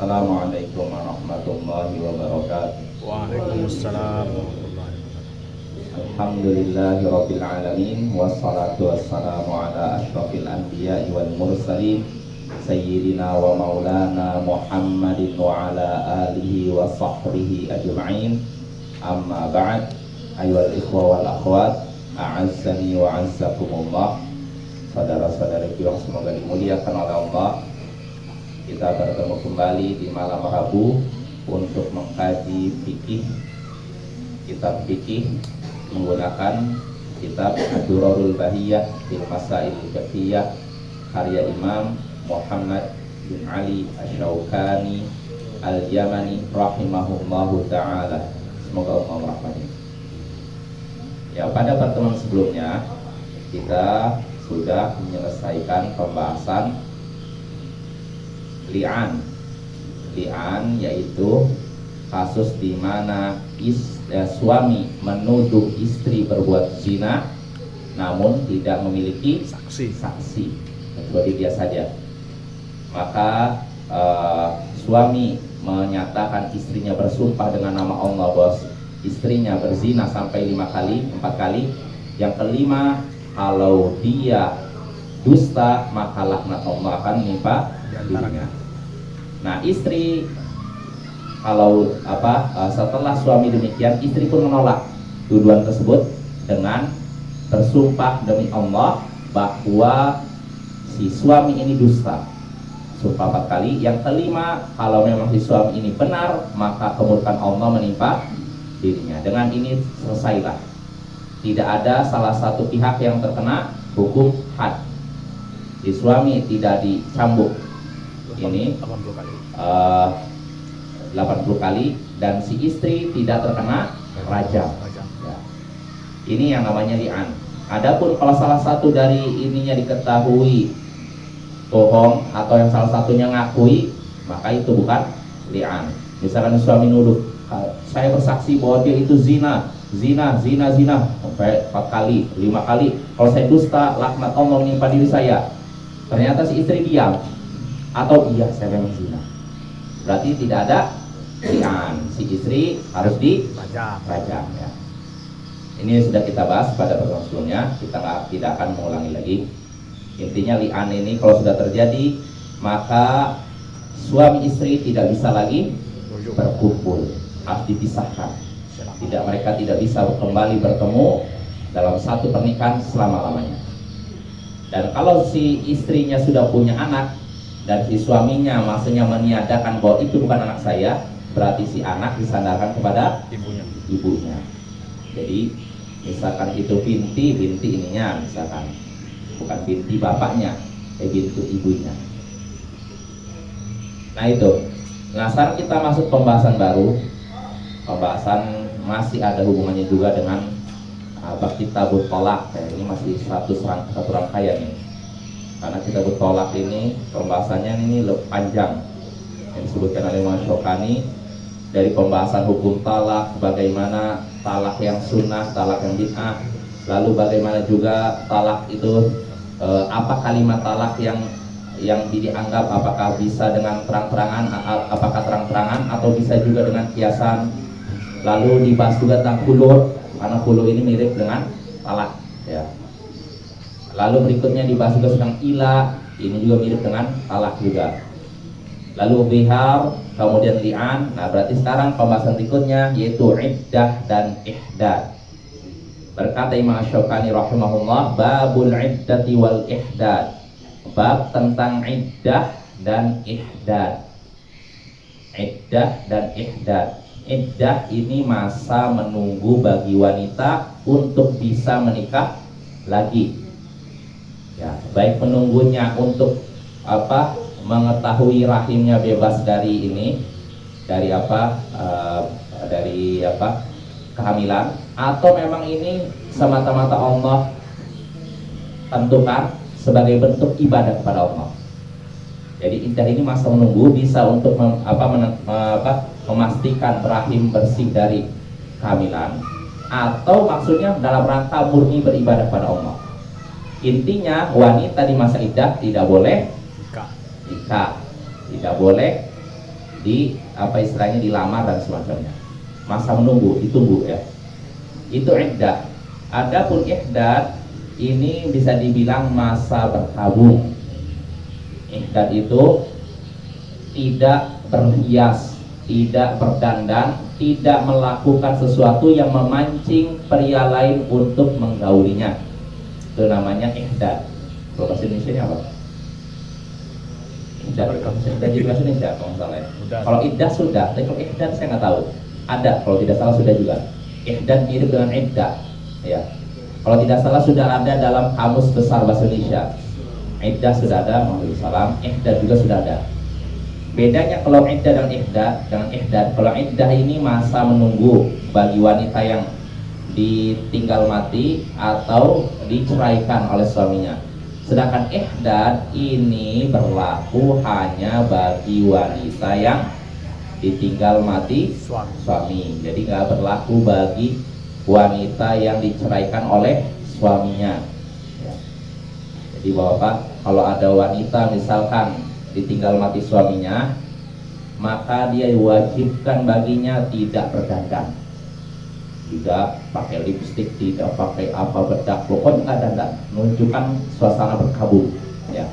Assalamualaikum warahmatullahi wabarakatuh. Waalaikumsalam warahmatullahi wabarakatuh. Alhamdulillahirabbil alamin wassalatu wassalamu ala asyrafil anbiya'i wal mursalin sayyidina wa maulana Muhammadin wa ala alihi wa sahbihi ajma'in. Amma ba'd. Ayyuhal ikhwa wal akhwat, a'azzani wa azzakumullah. Saudara-saudari yang semoga dimuliakan oleh Allah, kita bertemu kembali di malam Rabu untuk mengkaji fikih, kitab fikih menggunakan kitab Ad-Durarul Bahiyah fil Masail Fiqhiyah karya Imam Muhammad bin Ali Asy-Syaukani Al-Yamani rahimahullahu taala. Semoga Allah merahmati. Ya, pada pertemuan sebelumnya kita sudah menyelesaikan pembahasan li'an. Li'an yaitu kasus di mana suami menuduh istri berbuat zina namun tidak memiliki saksi kecuali dia saja. Maka suami menyatakan istrinya bersumpah dengan nama Allah bahwa istrinya berzina sampai 4 kali. Yang kelima, kalau dia dusta maka laknat Allah akan menimpa dirinya. Nah, istri kalau setelah suami demikian, istri pun menolak tuduhan tersebut dengan bersumpah demi Allah bahwa si suami ini dusta. Sumpah 4 kali. Yang kelima, kalau memang si suami ini benar, maka kemurkaan Allah menimpa dirinya. Dengan ini selesailah. Tidak ada salah satu pihak yang terkena hukum had. Si suami tidak dicambuk ini 80 kali. 80 kali dan si istri tidak terkena rajam. Ya. Ini yang namanya li'an. Adapun kalau salah satu dari ininya diketahui bohong atau yang salah satunya ngakui, maka itu bukan li'an. Misalkan suami nuduh, saya bersaksi bahwa dia itu zina sampai 4 kali, 5 kali. Kalau saya dusta, laknat Allah menimpa diri saya. Ternyata si istri diam atau iya saya memang zina, berarti tidak ada li'an. Si istri harus dirajam ya. Ini sudah kita bahas pada pertemuan sebelumnya, kita tidak akan mengulangi lagi. Intinya li'an ini kalau sudah terjadi, maka suami istri tidak bisa lagi berkumpul, harus dipisahkan. Mereka tidak bisa kembali bertemu dalam satu pernikahan selama-lamanya. Dan kalau si istrinya sudah punya anak dan si suaminya maksudnya meniadakan bahwa itu bukan anak saya, berarti si anak disandarkan kepada ibunya. Jadi misalkan itu binti ininya, misalkan bukan binti bapaknya, binti ibunya. Nah itu. Nah sekarang kita masuk pembahasan baru. Pembahasan masih ada hubungannya juga dengan bab kitabut thalaq. Ini masih satu rangkaian ini. Karena kitabut thalaq ini pembahasannya ini lebih panjang. Yang disebutkan oleh Imam Syaukani dari pembahasan hukum talak, bagaimana talak yang sunnah, talak yang bid'ah, lalu bagaimana juga talak itu apa kalimat talak yang dianggap apakah bisa dengan terang-terangan, apakah terang-terangan atau bisa juga dengan kiasan. Lalu dibahas juga tentang khulu, karena khulu ini mirip dengan talak ya. Lalu berikutnya dibahas juga tentang ila, ini juga mirip dengan talak juga. Lalu bihar, kemudian li'an. Nah berarti sekarang pembahasan berikutnya yaitu iddah dan ihdad. Berkata Imam Syaukani rahimahullah, babul iddati wal ihdad, bab tentang iddah dan ihdad. Iddah dan ihdad. Iddah ini masa menunggu bagi wanita untuk bisa menikah lagi. Ya, baik menunggunya untuk mengetahui rahimnya bebas dari kehamilan, atau memang ini semata-mata Allah tentukan sebagai bentuk ibadah kepada Allah. Jadi iddah ini masa menunggu bisa untuk memastikan rahim bersih dari kehamilan, atau maksudnya dalam rangka murni beribadah pada Allah. Intinya wanita di masa iddah tidak boleh nikah, tidak boleh di apa istilahnya dilamar dan semacamnya. Masa menunggu, ditunggu ya. Itu iddah. Adapun ihdad ini bisa dibilang masa berkabung. Ihdad itu tidak berhias, tidak berdandan, tidak melakukan sesuatu yang memancing pria lain untuk menggaulinya. Itu namanya ihdad. Kalau bahasa Indonesia ini apa? Ihdad. Ihdad jadi bahasa Indonesia kalau nggak salah ya. Kalau iddah sudah, tapi kalau ihdad saya nggak tahu. Ada, kalau tidak salah sudah juga. Ihdad mirip dengan iddah. Ya. Kalau tidak salah sudah ada dalam kamus besar bahasa Indonesia. Iddah sudah ada, Waalaikumsalam. Ihdad juga sudah ada. Bedanya kalau iddah dengan ihdad, kalau iddah ini masa menunggu bagi wanita yang ditinggal mati atau diceraikan oleh suaminya. Sedangkan ihdad ini berlaku hanya bagi wanita yang ditinggal mati suami. Jadi nggak berlaku bagi wanita yang diceraikan oleh suaminya. Ya. Jadi bapak, kalau ada wanita misalkan ditinggal mati suaminya, maka dia diwajibkan baginya tidak berdandan, tidak pakai lipstik, tidak pakai apa bedak, pokoknya nggak dandan, menunjukkan suasana berkabung. Ya.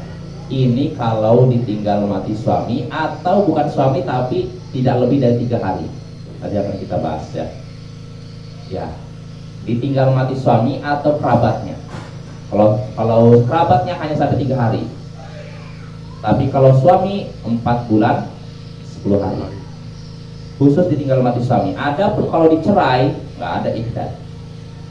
Ini kalau ditinggal mati suami atau bukan suami tapi tidak lebih dari 3 hari. Nanti akan kita bahas ya. Ya, ditinggal mati suami atau kerabatnya. Kalau kerabatnya hanya sampai 3 hari. Tapi kalau suami 4 bulan 10 hari. Khusus ditinggal mati suami. Adapun kalau dicerai nggak ada ihdad.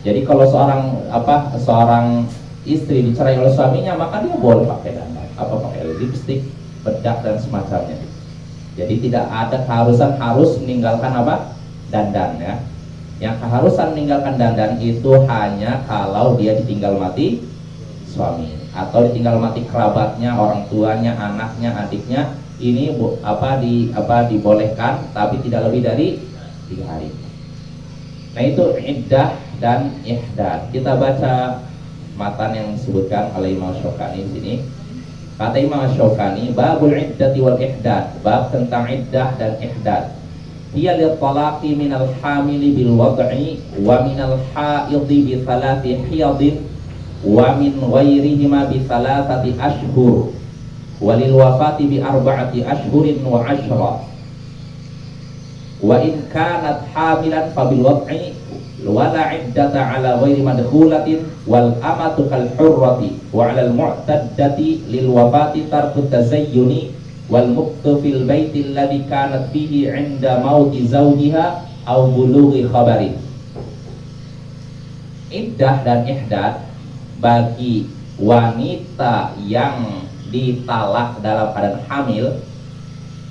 Jadi kalau seorang istri dicerai oleh suaminya, maka dia boleh pakai dandan, pakai lipstik, bedak dan semacamnya. Jadi tidak ada keharusan harus meninggalkan dandan ya. Yang keharusan meninggalkan dandan itu hanya kalau dia ditinggal mati suami atau ditinggal mati kerabatnya, orang tuanya, anaknya, adiknya. Ini dibolehkan tapi tidak lebih dari 3 hari. Nah itu iddah dan ihdad. Kita baca matan yang disebutkan oleh Imam Syaukani di sini. Kata Imam Syaukani, babul iddati wal ihdad, bab tentang iddah dan ihdad. Hiya lil talaqi minal hamili bil wad'i wa minal haidhi bi 3 hiyadin wa min ghairihima bi 3 ashhur walil wafati bi 4 ashhurin wa 10. Wa in kanat hamilan fa bil wad'i wala iddata ala ghairi madkhulatin wal amatu kal hurrati wa ala al mu'taddati lil wafati tarku tazayyuni wal muqtu fil baiti alladhi kanat fihi 'inda mauti zawjiha aw bulughi khabari. Iddah dan ihdad bagi wanita yang ditalak dalam keadaan hamil,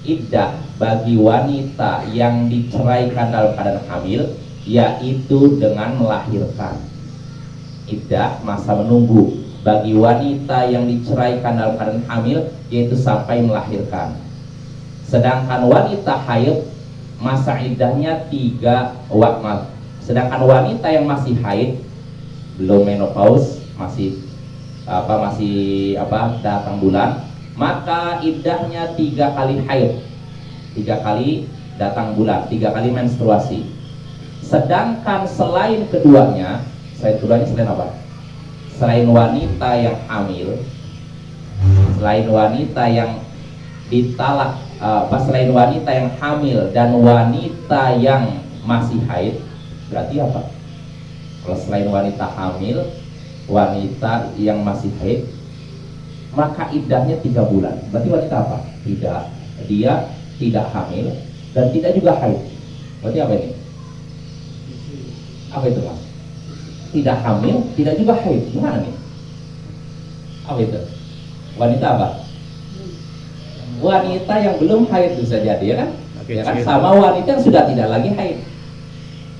iddah bagi wanita yang diceraikan dalam keadaan hamil, yaitu dengan melahirkan. Iddah masa menunggu bagi wanita yang diceraikan dalam keadaan hamil, yaitu sampai melahirkan. Sedangkan wanita haid masa iddahnya 3 waktu. Sedangkan wanita yang masih haid, belum menopause, masih datang bulan, maka iddahnya 3 kali haid, 3 kali datang bulan, 3 kali menstruasi. Sedangkan selain keduanya selain apa? Selain wanita yang hamil, selain wanita yang ditalak, selain wanita yang hamil dan wanita yang masih haid, berarti apa? Kalau selain wanita hamil, wanita yang masih haid, maka iddahnya 3 bulan. Berarti wanita apa? Dia tidak hamil dan tidak juga haid. Berarti apa ini? Apa itu mas? Tidak hamil, tidak juga haid. Gimana nih? Apa itu? Wanita apa? Wanita yang belum haid bisa jadi ya kan? Ya kan? Sama wanita yang sudah tidak lagi haid.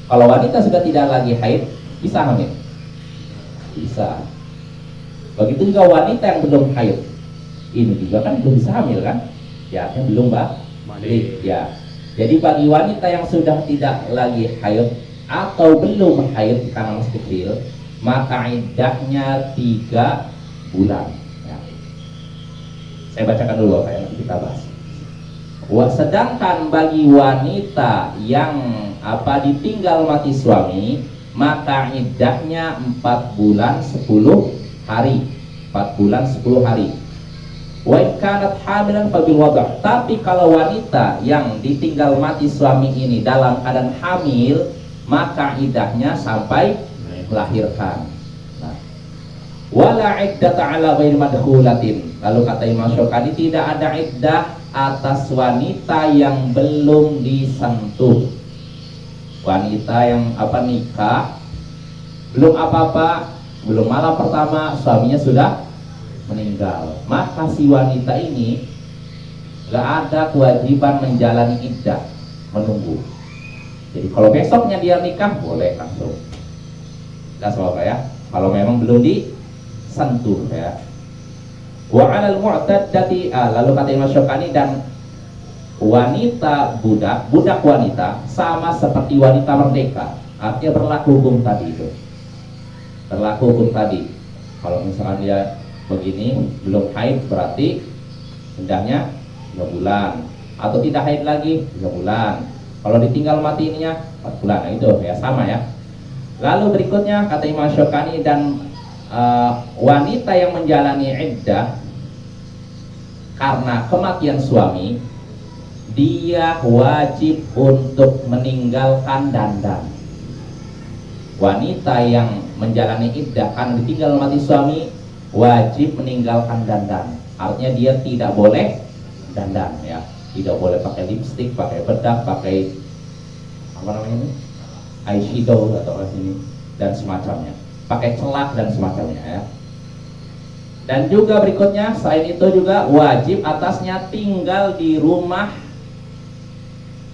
Kalau wanita sudah tidak lagi haid, bisa hamil? Bisa. Begitu juga wanita yang belum haid, ini juga kan belum bisa hamil kan? Ya, yang belum balik. Ya. Jadi bagi wanita yang sudah tidak lagi haid atau belum haid karena masih kecil, maka iddahnya 3 bulan. Ya. Saya bacakan dulu Pak, nanti kita bahas. Sedangkan bagi wanita yang ditinggal mati suami, maka iddahnya 4 bulan 10 hari. 4 bulan 10 hari. Wa in kanat hamilan fabil wada'. Tapi kalau wanita yang ditinggal mati suami ini dalam keadaan hamil, maka iddahnya sampai melahirkan. Nah, wala iddata ala ghairi madkhulatin. Lalu kata Imam Syaukani, tidak ada iddah atas wanita yang belum disentuh. Wanita yang nikah, belum apa-apa, belum malam pertama suaminya sudah meninggal, maka si wanita ini gak ada kewajiban menjalani iddah, menunggu. Jadi kalau besoknya dia nikah boleh langsung. Gak apa ya, kalau memang belum disentuh ya. Wa 'alal mu'taddati, lalu kata Imam Syaukani, dan wanita budak wanita sama seperti wanita merdeka, artinya berlaku hukum tadi itu. Berlaku hukum tadi. Kalau misalkan dia begini belum haid, berarti iddahnya 3 bulan, atau tidak haid lagi 3 bulan. Kalau ditinggal mati ininya 4 bulan. Nah, itu ya sama ya. Lalu berikutnya kata Imam Syaukani, dan wanita yang menjalani iddah karena kematian suami, dia wajib untuk meninggalkan dandan. Wanita yang menjalani iddah karena ditinggal mati suami wajib meninggalkan dandan. Artinya dia tidak boleh dandan ya, tidak boleh pakai lipstik, pakai bedak, pakai eyeshadow atau ini dan semacamnya, pakai celak dan semacamnya ya. Dan juga berikutnya selain itu juga wajib atasnya tinggal di rumah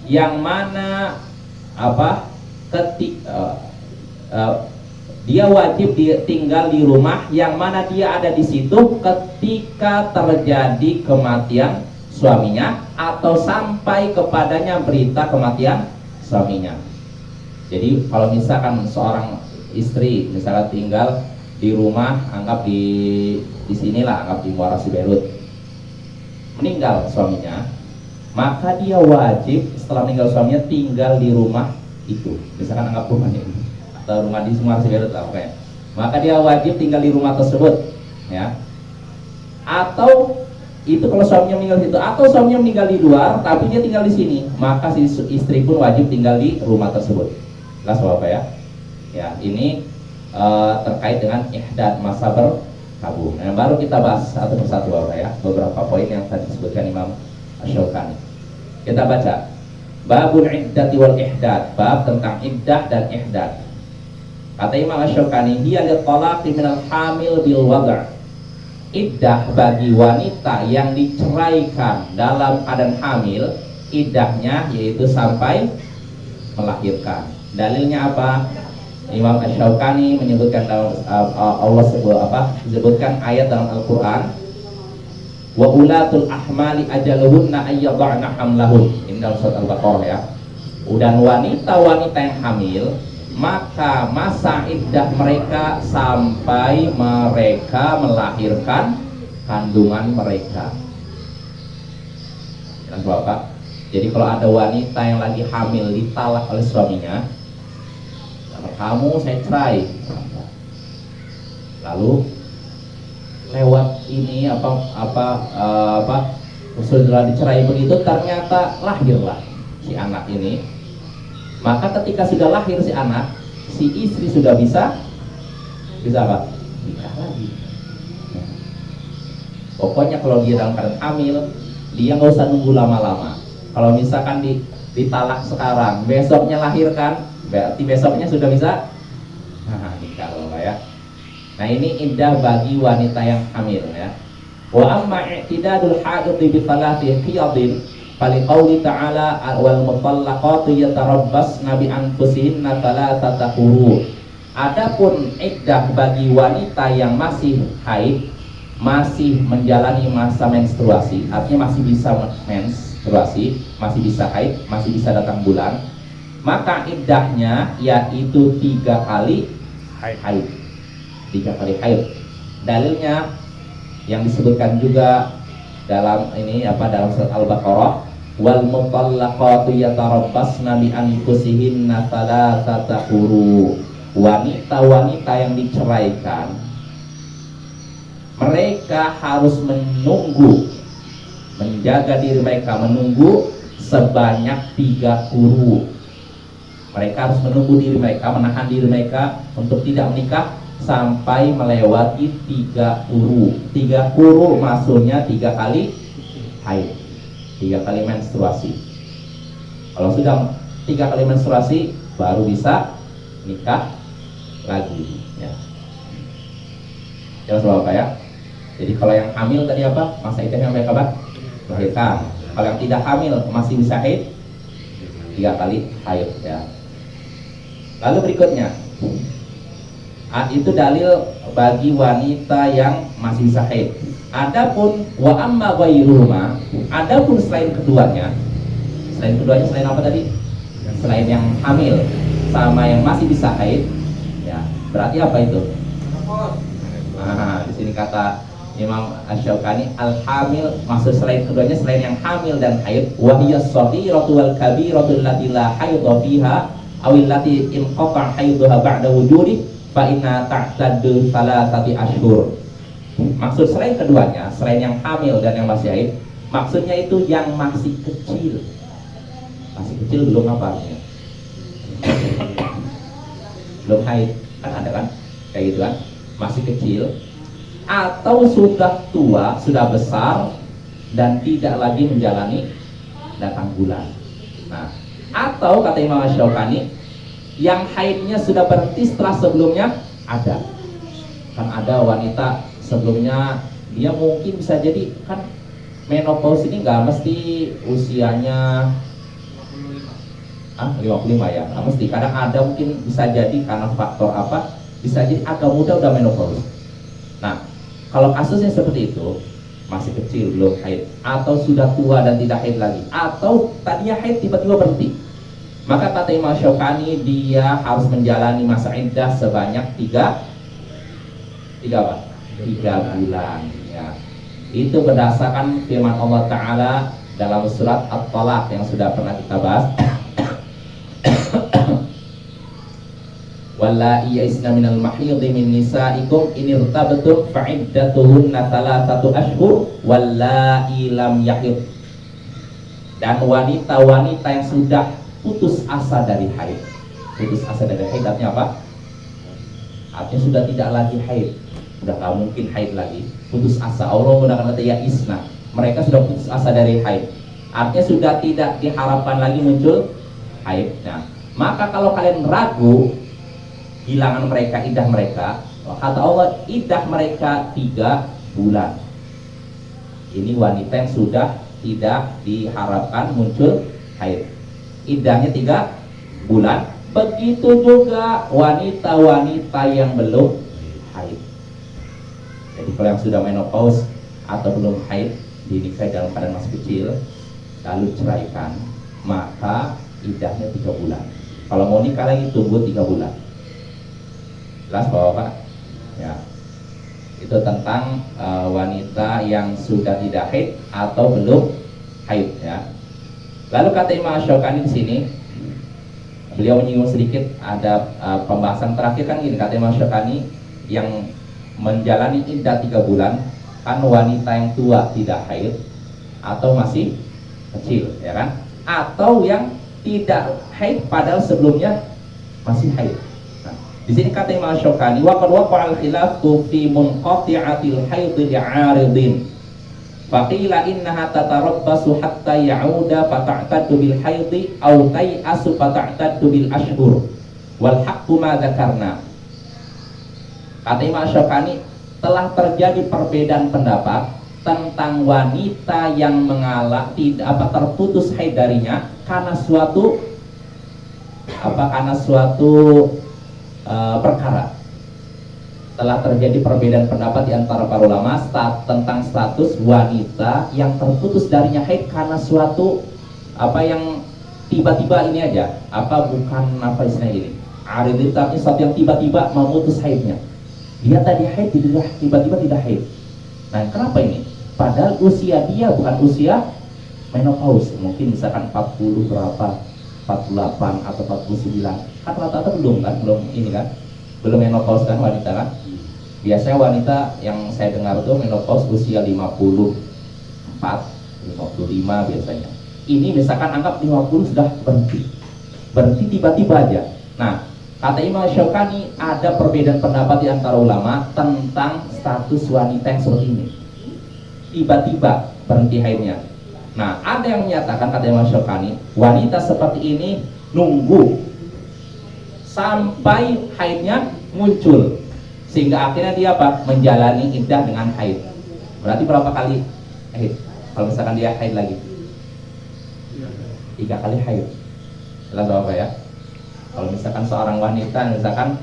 yang mana dia wajib tinggal di rumah yang mana dia ada di situ ketika terjadi kematian suaminya atau sampai kepadanya berita kematian suaminya. Jadi kalau misalkan seorang istri misalnya tinggal di rumah, anggap di sinilah, anggap di Muara Siberut, meninggal suaminya, maka dia wajib setelah meninggal suaminya tinggal di rumah itu. Misalkan anggap rumahnya ini atau rumah di Muara Siberut lah pokoknya, maka dia wajib tinggal di rumah tersebut ya. Atau itu kalau suaminya meninggal di situ, atau suaminya meninggal di luar tapi dia tinggal di sini, maka si istri pun wajib tinggal di rumah tersebut. Jelas Bapak ya? Ya, ini terkait dengan ihdad masa berkabung. Nah, baru kita bahas satu persatu Bapak ya, beberapa poin yang tadi disebutkan Imam Asy-Syaukani. Kita baca babul iddati wal ihdad, bab tentang iddah dan ihdad. Kata Imam Asy-Syaukani, hiya litalaqi minal hamil bil wada'. Iddah bagi wanita yang diceraikan dalam keadaan hamil, iddahnya yaitu sampai melahirkan. Dalilnya apa? Imam Asy-Syaukani menyebutkan dalam Allah sebutkan ayat dalam Al-Qur'an, wa ulatul ahmali ajaluhunna ayyadha'na hamlahun. Ini dalam surat Al-Baqarah ya. Dan wanita-wanita yang hamil, maka masa iddah mereka sampai mereka melahirkan kandungan mereka. Jelas Bapak? Jadi kalau ada wanita yang lagi hamil ditalak oleh suaminya, kamu saya cerai, lalu lewat ini sudah dicerai begitu, ternyata lahirlah si anak ini, maka ketika sudah lahir si anak, si istri sudah bisa apa? Nikah lagi. Pokoknya kalau dia dalam keadaan hamil, dia nggak usah nunggu lama-lama. Kalau misalkan ditalak sekarang, besoknya lahirkan, berarti besoknya sudah bisa nikah Bapak ya. Nah ini iddah bagi wanita yang hamil ya. Wa amma i'tidadul haid bi thalathi qiyadin faliqauli ta'ala wal mutallaqatu yatarabbasna bi anfusihinna thalathata quru. Adapun iddah bagi wanita yang masih haid, masih menjalani masa menstruasi, artinya masih bisa menstruasi, masih bisa haid, masih bisa datang bulan, maka iddahnya yaitu 3 kali haid. 3 kali haid. Dalilnya yang disebutkan juga dalam dalam surat Al-Baqarah, wal mutallaqatu yatarabbasna bi anfusihinna thalathata quru. Wanita-wanita yang diceraikan, mereka harus menjaga diri mereka, menunggu sebanyak 3 quru. Mereka harus menunggu diri mereka, menahan diri mereka untuk tidak menikah sampai melewati 3 quru. 3 quru maksudnya 3 kali haid, 3 kali menstruasi. Kalau sudah 3 kali menstruasi baru bisa nikah lagi, ya. Jangan salah ya. Jadi kalau yang hamil tadi apa? Masa iddahnya sampai kapan? Melahirkan. Kalau yang tidak hamil masih bisa haid 3 kali haid, ya. Lalu berikutnya, itu dalil bagi wanita yang masih bisa haid. Adapun wa amma ghairuhuma, adapun selain keduanya selain apa tadi? Selain yang hamil sama yang masih bisa haid, ya. Berarti apa itu? Nah, di sini kata Imam Asy-Syaukani, al-hamil maksud selain keduanya, selain yang hamil dan haid, wa hiya shaghiratu wal kabiratu allati la haidha fiha aw allati inqata haidha ba'da wujudi fa inna ta'taddu thalathati ashhur. Maksud selain keduanya, selain yang hamil dan yang masih haid, maksudnya itu yang masih kecil. Masih kecil belum apa artinya? Belum haid, kan ada kan? Kayak gitu kan? Masih kecil atau sudah tua, sudah besar dan tidak lagi menjalani datang bulan. Nah, atau kata Imam Asy-Syaukani, yang haidnya sudah berhenti setelah sebelumnya ada. Kan ada wanita sebelumnya dia mungkin bisa jadi kan menopause ini nggak mesti usianya 55 ya, nggak mesti. Kadang ada mungkin bisa jadi karena faktor apa, bisa jadi agak muda udah menopause. Nah, kalau kasusnya seperti itu, masih kecil belum haid, atau sudah tua dan tidak haid lagi, atau tadinya haid tiba-tiba berhenti, maka kata Imam Syaukani dia harus menjalani masa iddah sebanyak 3 bulan, ya. Itu berdasarkan firman Allah Ta'ala dalam surat At-Talaq yang sudah pernah kita bahas. Wallahi ya'isna minal mahidhi min nisaikum in irtabtum fa'iddatuhunna 3 ashhur wallahi lam yahid. Dan wanita-wanita yang sudah putus asa dari haid. Putus asa dari haid artinya apa? Artinya sudah tidak lagi haid, sudah gak mungkin haid lagi. Putus asa, Allah menggunakan kata ya'isna. Mereka sudah putus asa dari haid, artinya sudah tidak diharapkan lagi muncul haid. Nah, maka kalau kalian ragu hilangan mereka, iddah mereka, kata Allah iddah mereka 3 bulan. Ini wanita yang sudah tidak diharapkan muncul haid, iddahnya 3 bulan. Begitu juga wanita-wanita yang belum haid. Jadi kalau yang sudah menopause atau belum haid, dinikahi dalam keadaan masih kecil, lalu ceraikan, maka iddahnya 3 bulan. Kalau mau nikah lagi tunggu 3 bulan. Jelas Bapak? Ya. Itu tentang wanita yang sudah tidak haid atau belum haid, ya. Lalu kata Imam Asy-Syaukani di sini, beliau menyinggung sedikit ada pembahasan terakhir kan gini, kata Imam Asy-Syaukani, yang menjalani iddah 3 bulan kan wanita yang tua tidak haid atau masih kecil, ya kan? Atau yang tidak haid padahal sebelumnya masih haid. Di sini kata Imam Asy-Syaukani, wa qad waqa'a al-khilafu fi munqati'atil haid li'aridin. Faqila innaha tatarabbasu hatta ya'uda fata'taddu bil haid aw tay'asu fata'taddu bil ashhur. Wal haqqu ma dzakarna. Kata Imam Asy-Syaukani, telah terjadi perbedaan pendapat tentang wanita yang terputus haid darinya karena suatu perkara. Telah terjadi perbedaan pendapat di antara para ulama tentang status wanita yang terputus darinya haid karena suatu yang tiba-tiba ini aja, bukan istilahnya ini. Arid itu artinya sesuatu yang tiba-tiba memutus haidnya. Dia tadi haid, tiba-tiba tidak haid. Nah, kenapa ini? Padahal usia dia bukan usia menopause, mungkin misalkan 40 berapa, 48 atau 49, kan rata-rata belum ini kan, belum menopause kan wanita kan. Biasanya wanita yang saya dengar tuh menopause usia 54, 55 biasanya. Ini misalkan anggap 50 sudah berhenti tiba-tiba aja. Nah, kata Imam Syaukani ada perbedaan pendapat di antara ulama tentang status wanita yang seperti ini, tiba-tiba berhenti haidnya. Nah, ada yang menyatakan, kata Imam Syaukani, wanita seperti ini nunggu sampai haidnya muncul, sehingga akhirnya dia apa? Menjalani iddah dengan haid. Berarti berapa kali haid? Kalau misalkan dia haid lagi 3 kali haid. Jelas apa ya? Kalau misalkan seorang wanita, misalkan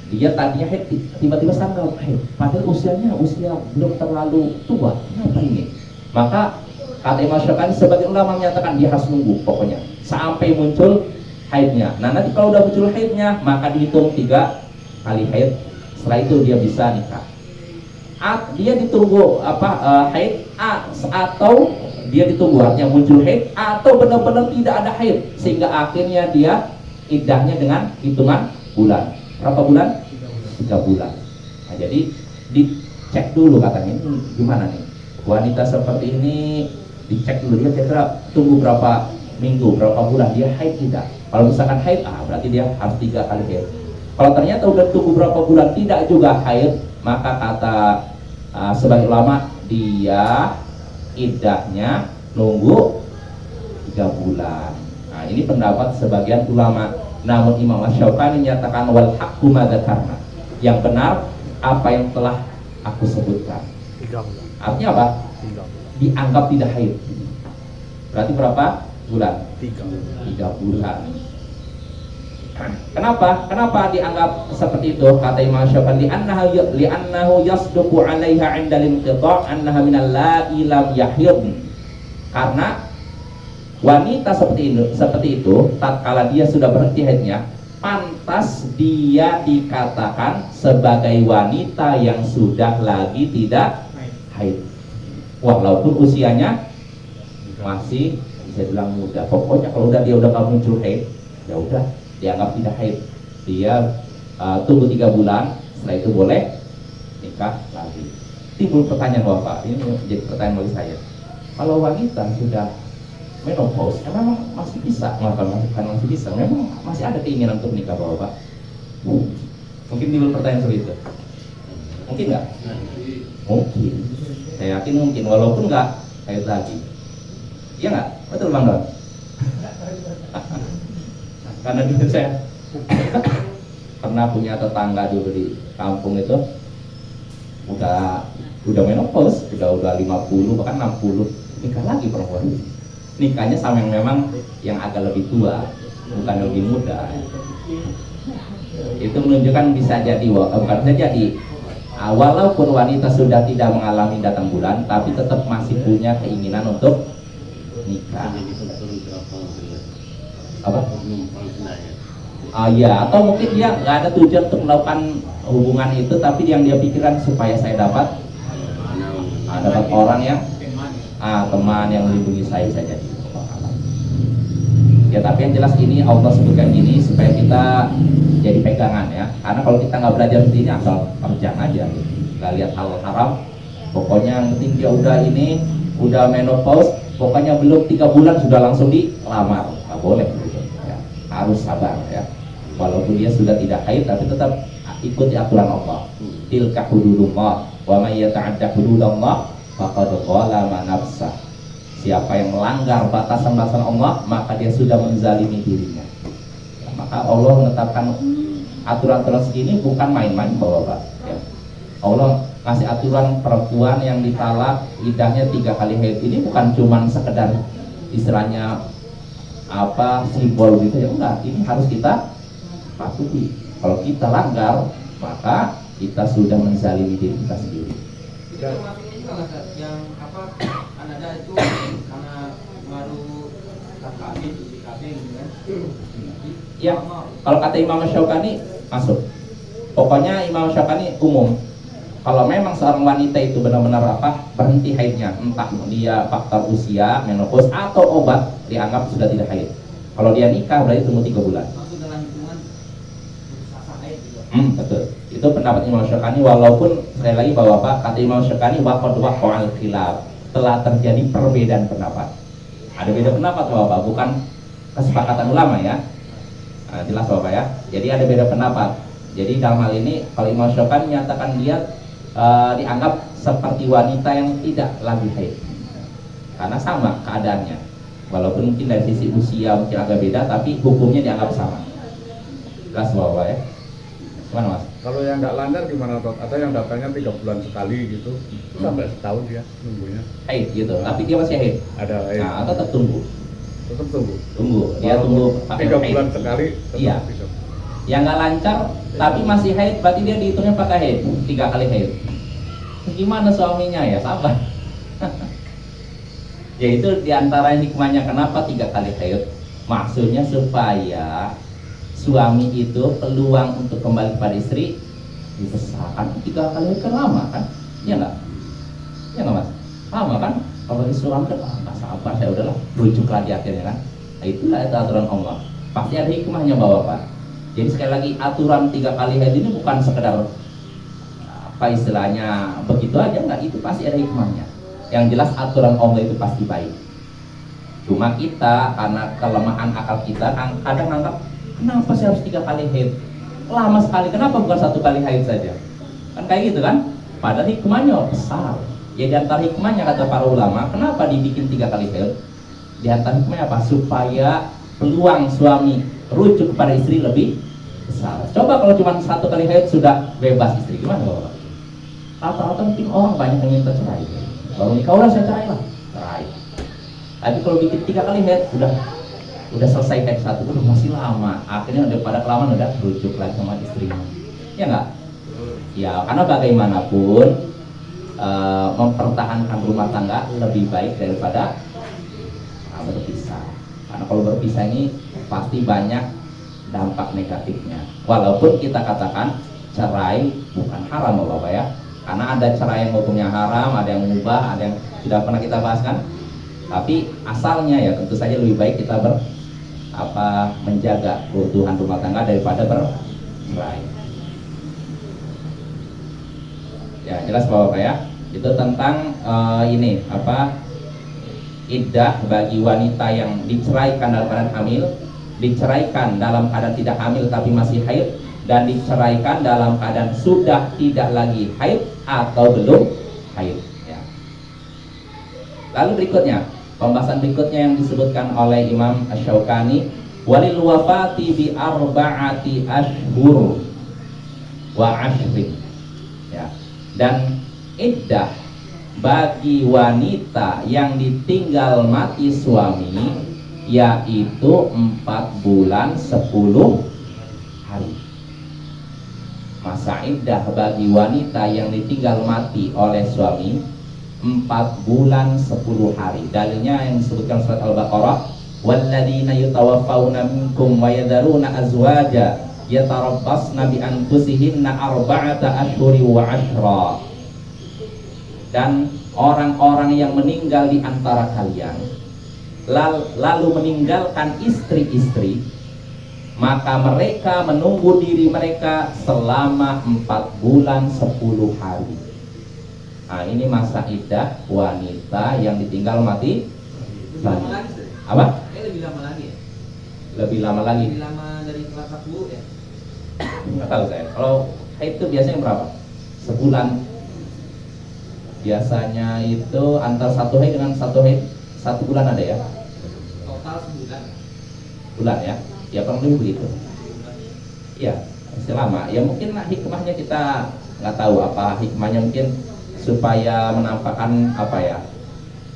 dia tadinya haid, tiba-tiba sekarang haid, padahal usianya belum terlalu tua, kenapa ini? Maka kata Imam Syaukani, sebagian ulama menyatakan dia harus nunggu pokoknya sampai muncul haidnya. Nah, nanti kalau udah muncul haidnya, maka dihitung 3 kali haid. Setelah itu dia bisa nikah. Dia ditunggu haid, atau dia ditunggu artinya muncul haid, atau benar-benar tidak ada haid, sehingga akhirnya dia iddahnya dengan hitungan bulan. Berapa bulan? 3 bulan. Nah, jadi dicek dulu katanya, ini gimana nih wanita seperti ini, dicek dulu dia kira-kira tunggu berapa minggu, berapa bulan dia haid tidak. Kalau misalkan haid, berarti dia harus 3 kali haid. Kalau ternyata udah tunggu berapa bulan tidak juga haid, maka kata sebagian ulama dia iddahnya nunggu 3 bulan. Nah, ini pendapat sebagian ulama. Namun Imam Syaukani menyatakan wal haqqu ma dzakarna. Yang benar apa yang telah aku sebutkan. 3 bulan. Artinya apa? 3 bulan. Dianggap tidak haid. Berarti berapa bulan? 3 bulan. Kenapa dianggap seperti itu? Kata Imam Syaukani, li'annahu yasduqu 'alaiha 'inda al-inqita' annaha minal la'i lam yahid. Karena wanita seperti itu tatkala dia sudah berhenti haidnya, pantas dia dikatakan sebagai wanita yang sudah lagi tidak haid, walaupun usianya masih bisa bilang muda. Pokoknya kalau dia udah nggak muncul haid, ya udah dianggap tidak haid. Dia tunggu 3 bulan, setelah itu boleh nikah lagi. Timbul pertanyaan Bapak, ini menjadi pertanyaan bagi saya. Kalau wanita sudah menopause, memang masih bisa masih bisa, memang masih ada keinginan untuk nikah Bapak? Mungkin timbul pertanyaan seperti itu. Mungkin nggak? Mungkin. Saya yakin mungkin, walaupun nggak haid lagi. Iya nggak? Betul Bang Don? Karena dulu saya pernah punya tetangga dulu di kampung itu udah menopause, udah 50 bahkan 60, nikah lagi perempuan. Nikahnya sama yang memang yang agak lebih tua, bukan lebih muda. Itu menunjukkan bisa jadi, bukan bisa jadi, walaupun wanita sudah tidak mengalami datang bulan, tapi tetap masih punya keinginan untuk nikah. Apa? Ya, atau mungkin dia nggak ada tujuan untuk melakukan hubungan itu, tapi yang dia pikirkan supaya saya dapat orang yang teman yang melindungi saya saja. Ya, tapi yang jelas ini Allah sebutkan ini supaya kita jadi pegangan ya. Karena kalau kita nggak belajar seperti ini asal kerjaan aja, nggak lihat hal haram. Pokoknya yang penting dia udah menopause, pokoknya belum 3 bulan sudah langsung dilamar, nggak boleh. Harus sabar ya, walaupun dia sudah tidak haid tapi tetap ikuti aturan Allah. Tilka hududullah wa may yata'adda hududallah faqad zalama nafsah. Siapa yang melanggar batasan-batasan Allah, maka dia sudah menzalimi dirinya. Ya, maka Allah menetapkan aturan-aturan segini bukan main-main Bapak ya. Allah kasih aturan perempuan yang ditalak iddahnya 3 kali haid ini bukan cuman sekedar istilahnya simbol gitu ya, enggak, ini harus kita patuhi. Kalau kita langgar, maka kita sudah menzalimi diri kita sendiri. Maksudnya juga nggak yang ananda itu karena baru KKB gitu kan? Ya, kalau kata Imam Syaukani masuk. Pokoknya Imam Syaukani umum. kalau memang seorang wanita itu benar-benar berhenti haidnya, entah dia faktor usia, menopause atau obat, dianggap sudah tidak haid. Kalau dia nikah berarti tunggu 3 bulan. Maksud dalam hitungan putus haid juga. Betul. Itu pendapat Imam Syukani, walaupun sekali lagi Bapak, kata Imam Syukani waqad waqa'al khilaf, telah terjadi perbedaan pendapat. Ada beda pendapat Bapak, bukan kesepakatan ulama ya. Nah, jelas Bapak ya. Jadi ada beda pendapat. Jadi dalam hal ini kalau Imam Syukani menyatakan dia dianggap seperti wanita yang tidak lagi haid. Karena sama keadaannya. Walaupun mungkin dari sisi usia mungkin agak beda, tapi hukumnya dianggap sama. Jelas Bapak ya. Gimana Mas? Kalau yang nggak lancar gimana Dok? Ada yang datangnya 3 bulan sekali gitu, sampai setahun dia nunggunya. Haid gitu, tapi dia masih haid. Ada Nah, tetap tunggu. tetap tunggu. Tunggu, dia tunggu pakai 3 haid. bulan sekali. Tetap Iya. 3 bulan. Yang nggak lancar tapi masih haid, berarti dia dihitungnya pakai haid 3 kali haid. Gimana suaminya ya? Sabar. Ya itu diantara hikmahnya kenapa 3 kali haid. Maksudnya supaya suami itu peluang untuk kembali pada istri dibesarkan. 3 kali haid kan lama kan? Iya nggak? Iya nggak Mas? Lama kan? Kalau di suami kan nggak sabar, saya udahlah rujuk lagi akhirnya kan? Nah, itulah itu aturan Allah. Pasti ada hikmahnya Bapak. Jadi sekali lagi aturan 3 kali haid ini bukan sekedar apa istilahnya begitu aja, enggak, itu pasti ada hikmahnya. Yang jelas aturan Allah itu pasti baik. Cuma kita karena kelemahan akal kita kadang anggap kenapa sih harus 3 kali haid? Lama sekali, kenapa bukan 1 kali haid saja? Kan kayak gitu kan? Padahal hikmahnya besar. Ya di antara hikmahnya kata para ulama, kenapa dibikin 3 kali haid? Di antara hikmahnya apa? Supaya peluang suami rujuk kepada istri lebih besar. Coba kalau cuma 1 kali haid sudah bebas istri, gimana Bapak? Rata-rata mungkin orang banyak yang minta cerai. Baru nikah udah saya cerai lah, cerai. Tapi kalau bikin 3 kali haid udah selesai haid 1, udah masih lama. Akhirnya udah pada kelamaan udah rujuk lagi sama istrinya. Ya enggak? Ya karena bagaimanapun mempertahankan rumah tangga lebih baik daripada berpisah. Karena kalau berpisah ini pasti banyak dampak negatifnya. Walaupun kita katakan cerai bukan haram Bapak ya. Karena ada cerai yang hukumnya haram, ada yang mubah, ada yang sudah pernah kita bahas kan. Tapi asalnya ya tentu saja lebih baik kita menjaga keutuhan rumah tangga daripada bercerai. Ya jelas Bapak ya. Itu tentang iddah bagi wanita yang diceraikan dalam keadaan hamil, diceraikan dalam keadaan tidak hamil tapi masih haid, dan diceraikan dalam keadaan sudah tidak lagi haid atau belum haid ya. Lalu berikutnya, pembahasan berikutnya yang disebutkan oleh Imam Asy-Syaukani, walil wafati bi arba'ati ashhur wa ashrin ya. Dan iddah bagi wanita yang ditinggal mati suami yaitu 4 bulan 10 hari. Masa iddah bagi wanita yang ditinggal mati oleh suami 4 bulan 10 hari. Dalilnya yang disebutkan surat Al-Baqarah, walladzina yatawaffawna minkum wa yadharuna azwaja yatarabbasna bi anfusihinna arba'ata ashhuri wa ashra. Dan orang-orang yang meninggal di antara kalian lalu meninggalkan istri-istri, maka mereka menunggu diri mereka selama 4 bulan 10 hari. Nah ini masa iddah wanita yang ditinggal mati. Lebih lama lagi sih. Apa? Lebih lama lagi ya? Lebih lama lagi. Lebih lama dari kelas 40 ya? Nggak tahu saya. Kalau haid itu biasanya berapa? Sebulan. Biasanya itu antara 1 haid dengan 1 haid 1 bulan ada ya? Total sebulan. Bulan ya? Ya kurang lebih begitu. Iya, selama. Ya mungkin hikmahnya kita nggak tahu apa hikmahnya, mungkin supaya menampakkan apa ya?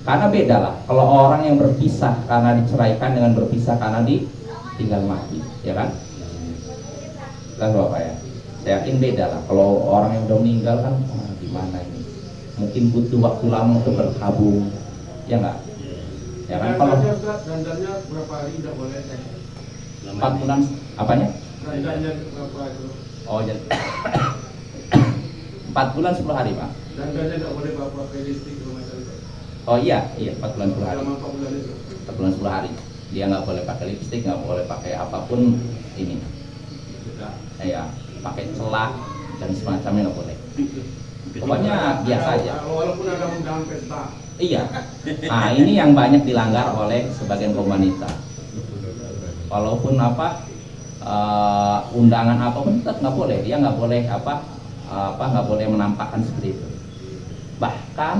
Karena beda lah. Kalau orang yang berpisah karena diceraikan dengan berpisah karena ditinggal mati, ya kan? Kan Bapak ya? Saya yakin beda lah. Kalau orang yang udah meninggal kan, gimana ini? Mungkin butuh waktu lama untuk berkabung, ya nggak? Ya kan kalau dandannya berapa hari tidak boleh? 4 bulan, apanya? Dandannya berapa itu? Oh jadi 4 bulan 10 hari Pak. Dandannya nggak boleh bawa pakai lipstik rumah tadi. Oh iya 4 bulan 10 hari. Selama 4 bulan itu. 4 bulan 10 hari. Dia nggak boleh pakai lipstik, nggak boleh pakai apapun ini. Ya, pakai celak dan semacamnya nggak boleh. Pokoknya biasa aja. Walaupun ada undangan pesta. Iya. Nah ini yang banyak dilanggar oleh sebagian kaum wanita. Walaupun undangan apapun tetap nggak boleh. Dia nggak boleh nggak boleh menampakkan seperti itu. Bahkan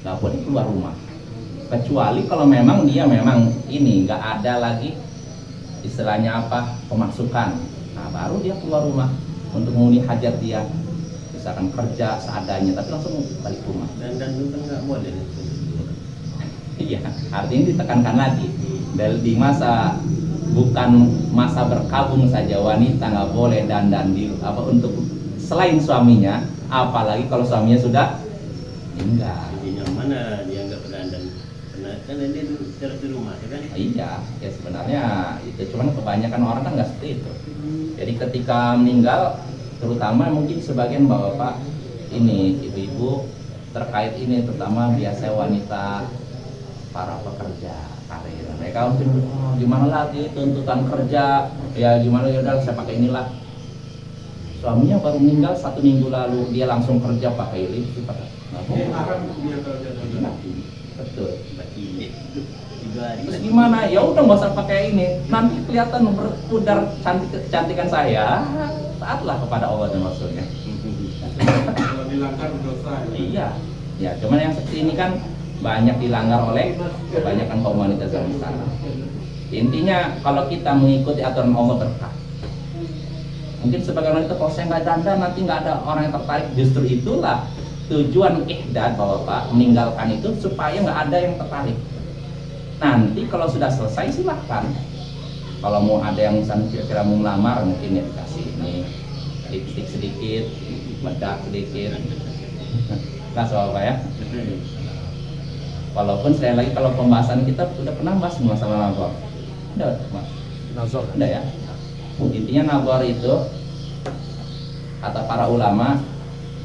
nggak boleh keluar rumah. Kecuali kalau memang dia ini nggak ada lagi istilahnya pemasukan. Nah baru dia keluar rumah untuk memenuhi hajat dia. Misalkan kerja seadanya, tapi langsung balik rumah. Dan itu kan nggak boleh. Iya, artinya ditekankan lagi. Di masa bukan masa berkabung saja wanita nggak boleh dandan untuk selain suaminya, apalagi kalau suaminya sudah meninggal. Jadi yang mana dia nggak berdandan? Karena dia terus di rumah, ya kan? Iya, ya sebenarnya itu cuman kebanyakan orang kan nggak seperti itu. Jadi ketika meninggal, terutama mungkin sebagian bapak ini ibu-ibu terkait ini, terutama biasa wanita para pekerja karir, mereka mungkin gimana lagi tuntutan kerja, ya gimana ya udah saya pakai inilah. Suaminya baru meninggal 1 minggu lalu, dia langsung kerja pakai lipstick, pakai Ini akan dia kerja tadi. betul. Terus Terus gimana? Ya udah nggak usah pakai ini. Nanti kelihatan berpudar kecantikan saya. Taatlah kepada Allah dan Rasulnya. Kalau dilanggar dosa. Iya. Ya, cuman yang seperti ini kan banyak dilanggar oleh kebanyakan kaum wanita zaman sekarang. Intinya kalau kita mengikuti aturan Allah berkah. Mungkin sebagai wanita kalau saya nggak dandan nanti nggak ada orang yang tertarik. Justru itulah tujuan ihdad bapak meninggalkan itu supaya nggak ada yang tertarik. Nanti kalau sudah selesai silahkan. Kalau mau ada yang misalnya kira-kira mau melamar mungkin ya dikasih ini lipstick sedikit, bedak sedikit. Nah soal ya. Walaupun sekali lagi kalau pembahasan kita sudah pernah bahas masalah nazar. Udah mas. Nazar. Udah ya. Intinya nazar itu kata para ulama,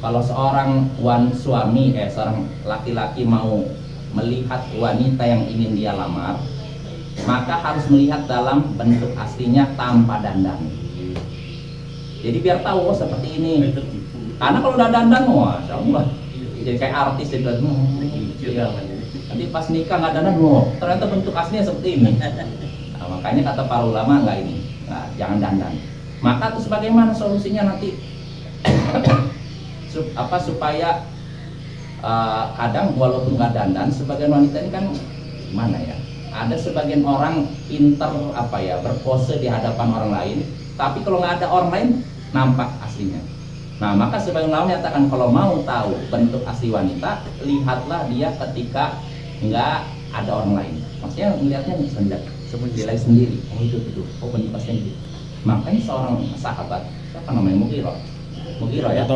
kalau seorang seorang laki-laki mau melihat wanita yang ingin dia lamar, maka harus melihat dalam bentuk aslinya tanpa dandan. Jadi biar tahu seperti ini. Karena kalau udah dandan, masya Allah, jadi kayak artis jadi nanti pas nikah nggak dandan, ternyata bentuk aslinya seperti ini. Nah, makanya kata para ulama nggak ini, jangan dandan. Maka terus bagaimana solusinya nanti? Supaya kadang walaupun nggak dandan, sebagian wanita ini kan gimana ya? Ada sebagian orang pinter berpose di hadapan orang lain, tapi kalau nggak ada orang lain nampak aslinya. Nah maka sebagian ulama menyatakan kalau mau tahu bentuk asli wanita, lihatlah dia ketika nggak ada orang lain. Maksudnya melihatnya sendiri sendiri. Oh itu, oh bentuk aslinya gitu. Makanya seorang sahabat, siapa namanya, Mughirah ya,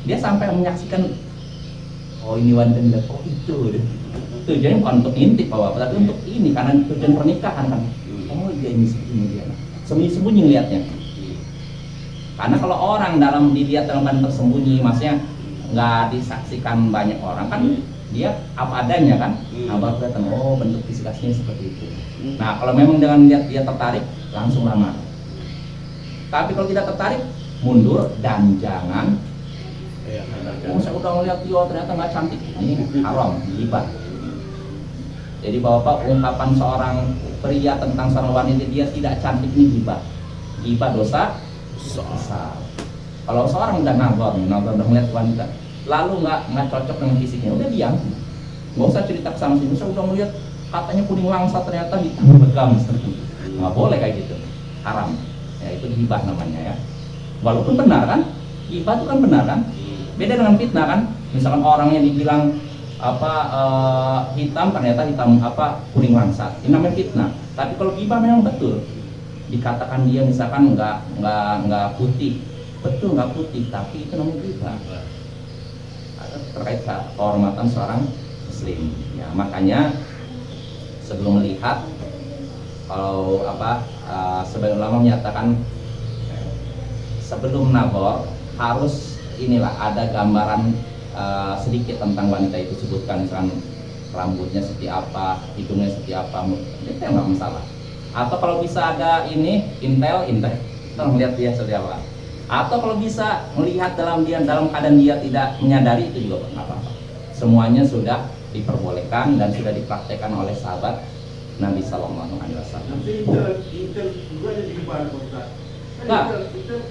dia sampai menyaksikan, oh ini wanita ini, oh itu tujuannya bukan untuk intip tapi untuk ini karena tujuan pernikahan kan. Oh iya ini dia sembunyi-sembunyi ngeliatnya. Karena kalau orang dilihat dalam keadaan tersembunyi, maksudnya nggak disaksikan banyak orang kan, dia apa adanya kan. Nah baru kelihatan, oh bentuk fisik aslinya seperti itu. Nah kalau memang dengan lihat dia tertarik, langsung lamar. Tapi kalau tidak tertarik, mundur dan jangan. Oh saya udah ngeliat dia ternyata nggak cantik, ini haram, ghibah. Jadi bapak ungkapan seorang pria tentang seorang wanita dia tidak cantik ini ghibah. Ghibah dosa besar. Kalau seorang udah nazar udah ngeliat wanita, lalu nggak cocok dengan fisiknya, udah diam, nggak usah cerita ke sana sini. Saya udah ngeliat katanya kuning langsa ternyata hitam bergamis, nggak boleh kayak gitu, haram. Ya itu ghibah namanya ya. Walaupun benar kan, ghibah itu kan benar kan. Beda dengan fitnah kan. Misalkan orangnya dibilang hitam ternyata hitam kuning langsat, ini namanya fitnah. Tapi kalau ghibah memang betul dikatakan dia misalkan nggak putih, betul nggak putih, tapi itu namanya ghibah. Terkait kehormatan seorang muslim ya. Makanya sebelum melihat, kalau sebagian ulama menyatakan sebelum nazar harus inilah ada gambaran sedikit tentang wanita itu, sebutkan misalkan rambutnya seperti apa, hidungnya seperti apa, itu nggak masalah. Atau kalau bisa ada ini intel, kita melihat dia seperti apa. Atau kalau bisa melihat dalam keadaan dia tidak menyadari, itu juga nggak apa-apa. Semuanya sudah diperbolehkan dan sudah dipraktekkan oleh sahabat Nabi Sallallahu Alaihi Wasallam. Nanti intel juga jadi gimana Pak Ustaz?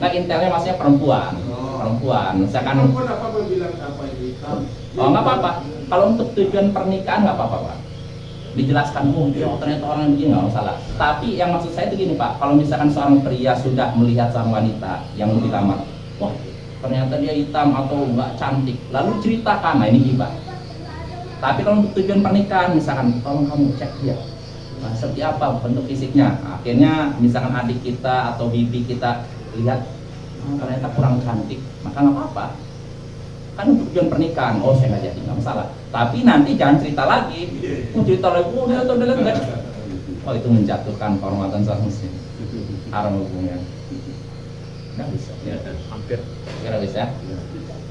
Nah, intelnya maksudnya perempuan, misalkan. Perempuan apa bilang apa ini hitam? Oh, nggak apa-apa. Kalau untuk tujuan pernikahan nggak apa-apa, Pak. Dijelaskan, oh dia ternyata orang begini, nggak masalah. Tapi yang maksud saya itu gini, Pak. Kalau misalkan seorang pria sudah melihat seorang wanita yang mau dilamar, wah ternyata dia hitam atau nggak cantik, lalu ceritakan, nah ini gibah. Tapi kalau untuk tujuan pernikahan, misalkan tolong kamu cek dia, nah, seperti apa bentuk fisiknya. Akhirnya misalkan adik kita atau bibi kita lihat, ternyata kurang cantik, maka nggak apa-apa. Kan untuk tujuan pernikahan, oh saya nggak jadi, nggak masalah. Tapi nanti jangan cerita lagi, cerita lagi, oh dia atau dia enggak. Oh itu menjatuhkan kehormatan seorang muslim, haram hukumnya. Nggak bisa, Ya. Hampir. kira bisa.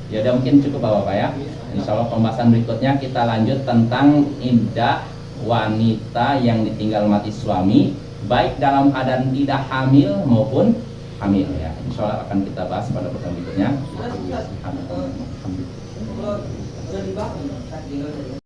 Ya udah mungkin cukup Bapak ya. Insya Allah pembahasan berikutnya kita lanjut tentang iddah wanita yang ditinggal mati suami, baik dalam keadaan tidak hamil maupun hamil ya. Insya Allah akan kita bahas pada pertemuan berikutnya. Sudah, sudah. Alhamdulillah. Kalau udah dibahas, tinggal